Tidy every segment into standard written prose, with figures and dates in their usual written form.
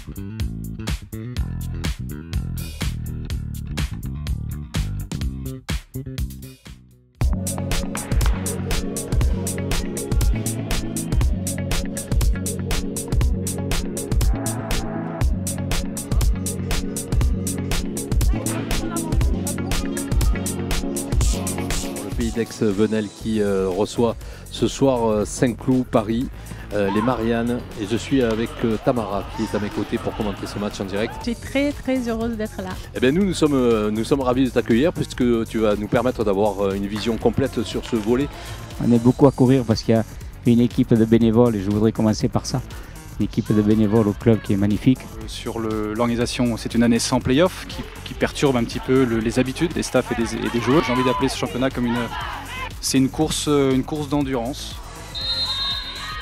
Pays d'Aix-Venelle qui reçoit ce soir Saint-Cloud, Paris, les Mariannes, et je suis avec Tamara qui est à mes côtés pour commenter ce match en direct. Je suis très heureuse d'être là. Eh bien, nous sommes ravis de t'accueillir puisque tu vas nous permettre d'avoir une vision complète sur ce volley. On est beaucoup à courir parce qu'il y a une équipe de bénévoles et je voudrais commencer par ça. Une équipe de bénévoles au club qui est magnifique. Sur l'organisation, c'est une année sans play-off qui perturbe un petit peu les habitudes des staffs et des joueurs. J'ai envie d'appeler ce championnat comme une course d'endurance.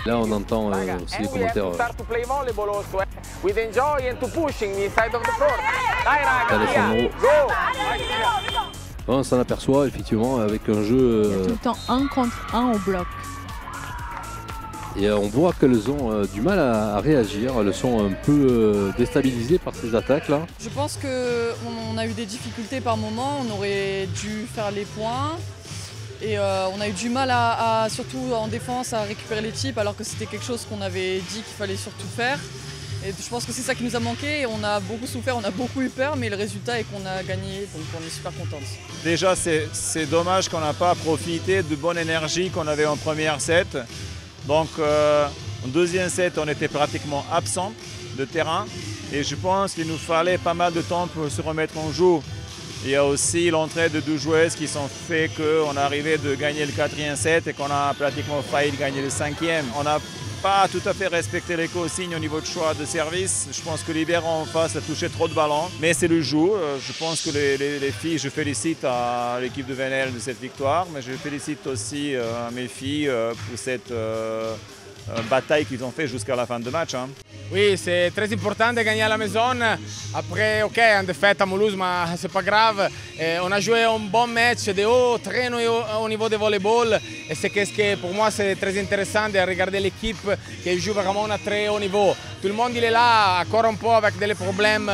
Là, on entend aussi les commentaires. On s'en aperçoit effectivement avec un jeu. Il y a tout le temps 1 contre 1 au bloc. Et on voit qu'elles ont du mal à réagir, elles sont un peu déstabilisées par ces attaques-là. Je pense qu'on a eu des difficultés par moment, on aurait dû faire les points. Et on a eu du mal, surtout en défense, à récupérer les tips alors que c'était quelque chose qu'on avait dit qu'il fallait surtout faire. Et je pense que c'est ça qui nous a manqué. Et on a beaucoup souffert, on a beaucoup eu peur, mais le résultat est qu'on a gagné, donc on est super contente. Déjà, c'est dommage qu'on n'a pas profité de bonne énergie qu'on avait en première set. Donc en deuxième set, on était pratiquement absent de terrain et je pense qu'il nous fallait pas mal de temps pour se remettre en jeu. Il y a aussi l'entrée de 2 joueuses qui sont fait qu'on a arrivé de gagner le 4e set et qu'on a pratiquement failli gagner le 5e. On n'a pas tout à fait respecté les consignes au niveau de choix de service. Je pense que Libéron en face a touché trop de ballons, mais c'est le jeu. Je pense que les filles, je félicite à l'équipe de Venelle de cette victoire, mais je félicite aussi mes filles pour cette bataille qu'ils ont fait jusqu'à la fin de match. Oui, c'est très important de gagner à la maison. Après, ok, une défaite à Mulhouse, mais c'est pas grave. On a joué un bon match de haut, très haut au niveau de volleyball. Et c'est ce que pour moi c'est très intéressant de regarder l'équipe qui joue vraiment à très haut niveau. Tout le monde il est là, encore un peu avec des problèmes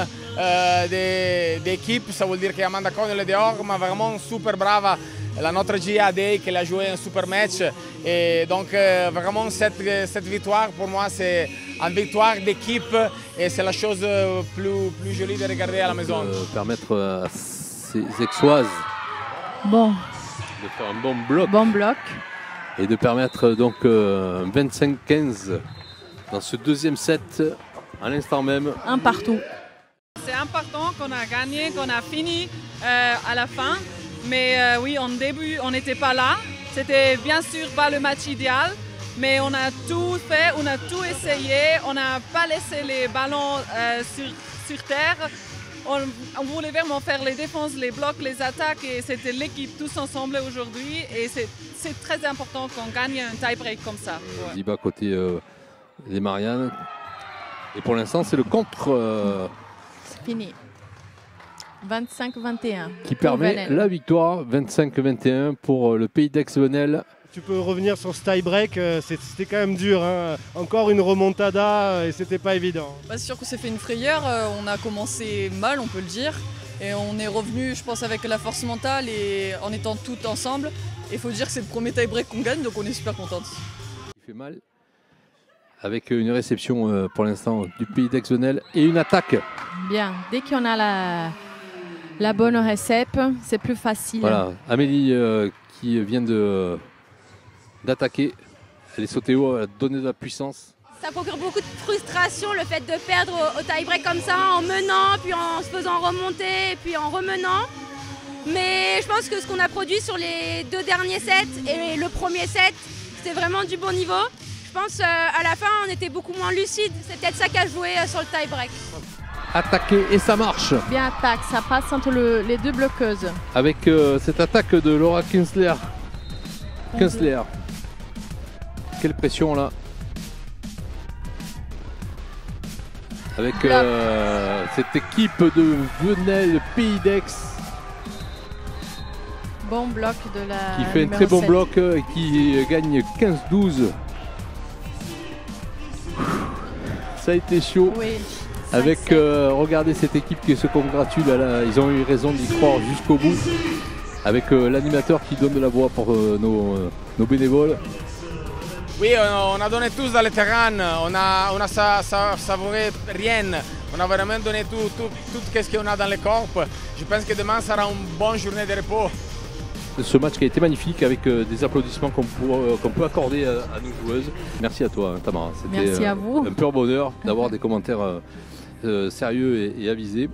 d'équipe. Ça veut dire qu'Amanda Connell est dehors, mais vraiment super brava. La notre Gia Day qui a joué un super match. Et donc vraiment cette victoire pour moi c'est une victoire d'équipe et c'est la chose plus jolie de regarder à la maison. Permettre à ces Aixoises de faire un bon bloc. Et de permettre donc 25-15 dans ce deuxième set à l'instant même. Un partout. C'est important qu'on a gagné, qu'on a fini à la fin. Mais oui, en début, on n'était pas là. C'était bien sûr pas le match idéal, mais on a tout fait, on a tout essayé. On n'a pas laissé les ballons sur terre. On voulait vraiment faire les défenses, les blocs, les attaques et c'était l'équipe tous ensemble aujourd'hui. Et c'est très important qu'on gagne un tie-break comme ça. Ouais. Ziba côté les Mariannes. Et pour l'instant, c'est le contre. C'est fini. 25-21. Qui permet la victoire, 25-21 pour le Pays d'Aix-Venelle. Tu peux revenir sur ce tie-break, c'était quand même dur. Hein. Encore une remontada et c'était pas évident. C'est sûr que c'est fait une frayeur, on a commencé mal, on peut le dire. Et on est revenu, je pense, avec la force mentale et en étant tous ensemble. Il faut dire que c'est le premier tie-break qu'on gagne, donc on est super contente. Il fait mal. Avec une réception pour l'instant du Pays d'Aix-Venelle et une attaque. Bien, dès qu'on a la bonne recette, c'est plus facile. Voilà, Amélie qui vient d'attaquer. Elle est sautée haut, elle a donné de la puissance. Ça procure beaucoup de frustration le fait de perdre au tie-break comme ça, en menant, puis en se faisant remonter, puis en remenant. Mais je pense que ce qu'on a produit sur les 2 derniers sets et le premier set, c'était vraiment du bon niveau. Je pense à la fin, on était beaucoup moins lucide. C'est peut-être ça qui a joué sur le tie-break. Attaqué et ça marche. Bien attaque, ça passe entre les 2 bloqueuses. Avec cette attaque de Laura Kinsler. Quelle pression là. Avec cette équipe de Venelle Pays d'Aix. Bon bloc de la qui fait un très bon 7. bloc et qui gagne 15-12. Ça a été chaud. Oui, Avec, regardez cette équipe qui se congratule, ils ont eu raison d'y croire jusqu'au bout. Avec l'animateur qui donne de la voix pour nos bénévoles. Oui, on a donné tous dans le terrain, on a savouré rien, on a vraiment donné tout ce qu'on a dans le corps. Je pense que demain sera une bonne journée de repos. Ce match qui a été magnifique avec des applaudissements qu'on peut accorder à nos joueuses. Merci à toi, Tamara. Merci à vous. Un pur bonheur d'avoir des commentaires sérieux et avisés.